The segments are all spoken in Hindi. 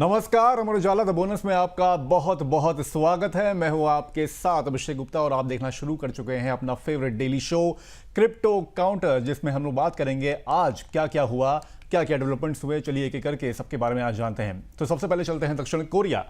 नमस्कार, अमर उजाला द बोनस में आपका बहुत बहुत स्वागत है। मैं हूं आपके साथ अभिषेक गुप्ता और आप देखना शुरू कर चुके हैं अपना favourite daily show crypto counter, जिसमें हम लोग बात करेंगे आज क्या क्या हुआ, क्या क्या डेवलपमेंट्स हुए। चलिए एक एक करके सबके बारे में आज जानते हैं। तो सबसे पहले चलते हैं दक्षिण कोरिया।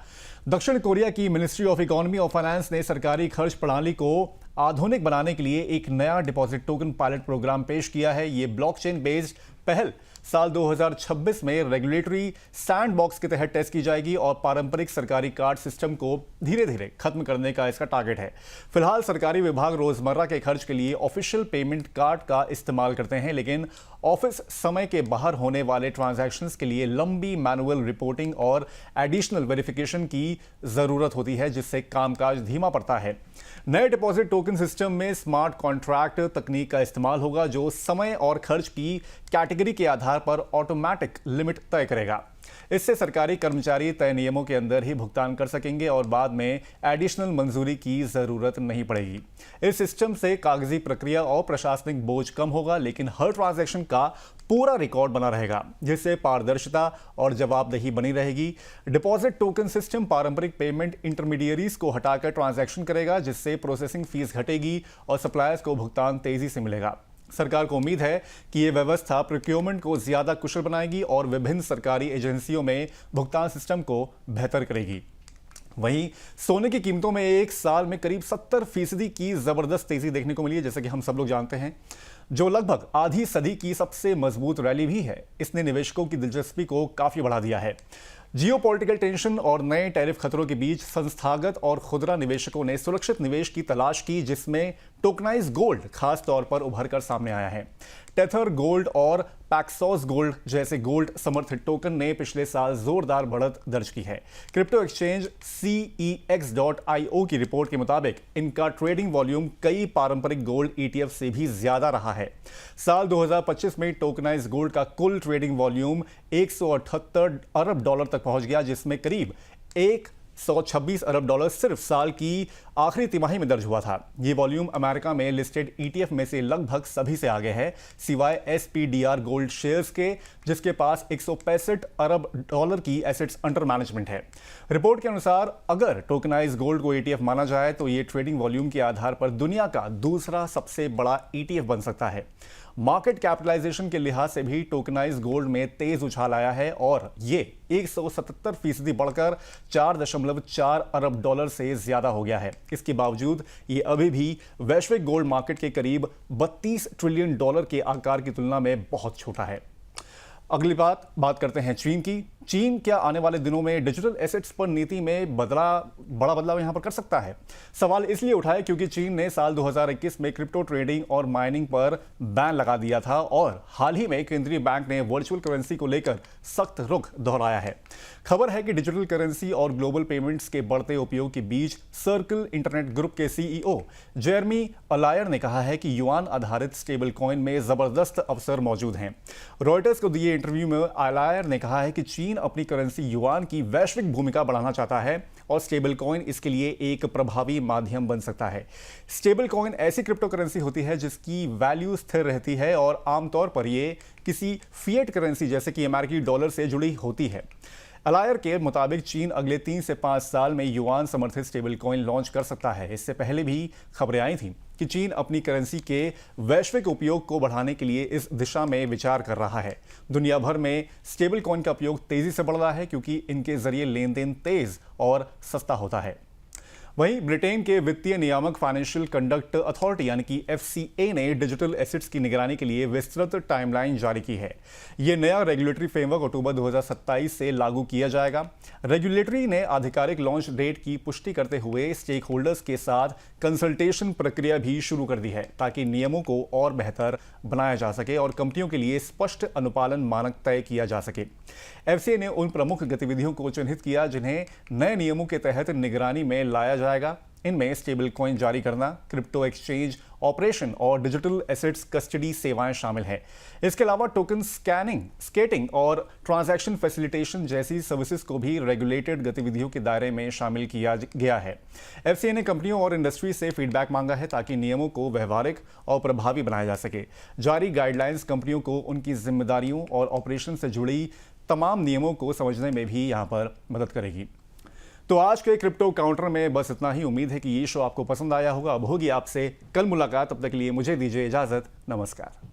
दक्षिण कोरिया की मिनिस्ट्री ऑफ इकोनॉमी और फाइनेंस ने सरकारी खर्च प्रणाली को आधुनिक बनाने के लिए एक नया डिपॉजिट टोकन पायलट प्रोग्राम पेश किया है। ये ब्लॉकचेन बेस्ड पहल साल 2026 में रेगुलेटरी सैंडबॉक्स के तहत टेस्ट की जाएगी और पारंपरिक सरकारी कार्ड सिस्टम को धीरे धीरे खत्म करने का इसका टारगेट है। फिलहाल सरकारी विभाग रोजमर्रा के खर्च के लिए ऑफिशियल पेमेंट कार्ड का इस्तेमाल करते हैं, लेकिन ऑफिस समय के बाहर होने वाले ट्रांजैक्शंस के लिए लंबी मैनुअल रिपोर्टिंग और एडिशनल वेरिफिकेशन की जरूरत होती है, जिससे कामकाज धीमा पड़ता है। नए डिपॉजिट टोकन सिस्टम में स्मार्ट कॉन्ट्रैक्ट तकनीक का इस्तेमाल होगा, जो समय और खर्च की कैटेगरी के आधार पर ऑटोमेटिक लिमिट तय करेगा। इससे सरकारी कर्मचारी तय नियमों के अंदर ही भुगतान कर सकेंगे और बाद में एडिशनल मंजूरी की जरूरत नहीं पड़ेगी। इस सिस्टम से कागजी प्रक्रिया और प्रशासनिक बोझ कम होगा, लेकिन हर ट्रांजैक्शन का पूरा रिकॉर्ड बना रहेगा, जिससे पारदर्शिता और जवाबदेही बनी रहेगी। डिपॉजिट टोकन सिस्टम पारंपरिक पेमेंट इंटरमीडियरीज को हटाकर ट्रांजैक्शन करेगा, जिससे प्रोसेसिंग फीस घटेगी और सप्लायर्स को भुगतान तेजी से मिलेगा। सरकार को उम्मीद है कि यह व्यवस्था प्रोक्योरमेंट को ज्यादा कुशल बनाएगी और विभिन्न सरकारी एजेंसियों में भुगतान सिस्टम को बेहतर करेगी। वहीं सोने की कीमतों में एक साल में करीब 70% की जबरदस्त तेजी देखने को मिली है, जैसा कि हम सब लोग जानते हैं, जो लगभग आधी सदी की सबसे मजबूत रैली भी है। इसने निवेशकों की दिलचस्पी को काफी बढ़ा दिया है। जियोपॉलिटिकल टेंशन और नए टैरिफ खतरों के बीच संस्थागत और खुदरा निवेशकों ने सुरक्षित निवेश की तलाश की, जिसमें टोकनाइज गोल्ड खास तौर पर उभर कर सामने आया है। टेथर गोल्ड और पैक्सॉस गोल्ड जैसे गोल्ड समर्थित टोकन ने पिछले साल जोरदार बढ़त दर्ज की है। क्रिप्टो एक्सचेंज CEX.io की रिपोर्ट के मुताबिक इनका ट्रेडिंग वॉल्यूम कई पारंपरिक गोल्ड ETF से भी ज्यादा रहा है। साल 2025 में टोकनाइज गोल्ड का कुल ट्रेडिंग वॉल्यूम 178 अरब डॉलर तक पहुंच गया, जिसमें करीब 126 अरब डॉलर सिर्फ साल की आखिरी तिमाही में दर्ज हुआ था। ये वॉल्यूम अमेरिका में लिस्टेड ETF में से लगभग सभी से आगे है, सिवाय SPDR गोल्ड शेयर्स के, जिसके पास 165 अरब डॉलर की एसेट्स अंडर मैनेजमेंट है। रिपोर्ट के अनुसार अगर टोकनाइज गोल्ड को ETF माना जाए तो ये ट्रेडिंग वॉल्यूम के आधार पर दुनिया का दूसरा सबसे बड़ा ETF बन सकता है। मार्केट कैपिटलाइजेशन के लिहाज से भी टोकनाइज गोल्ड में तेज उछाल आया है और ये 177% बढ़कर 4.4 अरब डॉलर से ज्यादा हो गया है। इसके बावजूद ये अभी भी वैश्विक गोल्ड मार्केट के करीब 32 ट्रिलियन डॉलर के आकार की तुलना में बहुत छोटा है। अगली बात करते हैं चीन की। चीन क्या आने वाले दिनों में डिजिटल एसेट्स पर नीति में बड़ा बदलाव यहां पर कर सकता है? सवाल इसलिए उठा है क्योंकि चीन ने साल 2021 में क्रिप्टो ट्रेडिंग और माइनिंग पर बैन लगा दिया था और हाल ही में केंद्रीय बैंक ने वर्चुअल करेंसी को लेकर सख्त रुख दोहराया है। खबर है कि डिजिटल करेंसी और ग्लोबल पेमेंट्स के बढ़ते उपयोग के बीच सर्कल इंटरनेट ग्रुप के CEO जेरमी अलायर ने कहा है कि युआन आधारित स्टेबल कॉइन में जबरदस्त अवसर मौजूद हैं। रॉयटर्स को दिए इंटरव्यू में अलायर ने कहा है कि चीन अपनी करेंसी युआन की वैश्विक भूमिका बढ़ाना चाहता है और स्टेबल कॉइन इसके लिए एक प्रभावी माध्यम बन सकता है। स्टेबल कॉइन ऐसी क्रिप्टो करेंसी होती है जिसकी वैल्यू स्थिर रहती है और आमतौर पर यह किसी फिएट करेंसी जैसे कि अमेरिकी डॉलर से जुड़ी होती है। अलायर के मुताबिक चीन अगले 3 से 5 साल में युआन समर्थित स्टेबल कॉइन लॉन्च कर सकता है। इससे पहले भी खबरें आई थीं कि चीन अपनी करेंसी के वैश्विक उपयोग को बढ़ाने के लिए इस दिशा में विचार कर रहा है। दुनिया भर में स्टेबल कॉइन का उपयोग तेजी से बढ़ रहा है क्योंकि इनके जरिए लेन देन तेज और सस्ता होता है। वहीं ब्रिटेन के वित्तीय नियामक फाइनेंशियल कंडक्ट अथॉरिटी यानी कि FCA ने डिजिटल एसेट्स की निगरानी के लिए विस्तृत टाइमलाइन जारी की है। यह नया रेगुलेटरी फ्रेमवर्क अक्टूबर 2027 से लागू किया जाएगा। रेगुलेटरी ने आधिकारिक लॉन्च डेट की पुष्टि करते हुए स्टेक होल्डर्स के साथ कंसल्टेशन प्रक्रिया भी शुरू कर दी है, ताकि नियमों को और बेहतर बनाया जा सके और कंपनियों के लिए स्पष्ट अनुपालन मानक तय किया जा सके। FCA ने उन प्रमुख गतिविधियों को चिन्हित किया जिन्हें नए नियमों के तहत निगरानी में लाया जाएगा। इनमें स्टेबल कॉइन जारी करना, क्रिप्टो एक्सचेंज ऑपरेशन और डिजिटल एसेट्स कस्टडी सेवाएं शामिल हैं। इसके अलावा टोकन स्केटिंग और ट्रांजैक्शन फैसिलिटेशन जैसी सर्विसेज को भी रेगुलेटेड गतिविधियों के दायरे में शामिल किया गया है। FCA ने कंपनियों और इंडस्ट्री से फीडबैक मांगा है ताकि नियमों को व्यवहारिक और प्रभावी बनाया जा सके। जारी गाइडलाइंस कंपनियों को उनकी जिम्मेदारियों और ऑपरेशन से जुड़ी तमाम नियमों को समझने में भी यहाँ पर मदद करेगी। तो आज के क्रिप्टो काउंटर में बस इतना ही। उम्मीद है कि ये शो आपको पसंद आया होगा। अब होगी आपसे कल मुलाकात, तब तक के लिए मुझे दीजिए इजाजत। नमस्कार।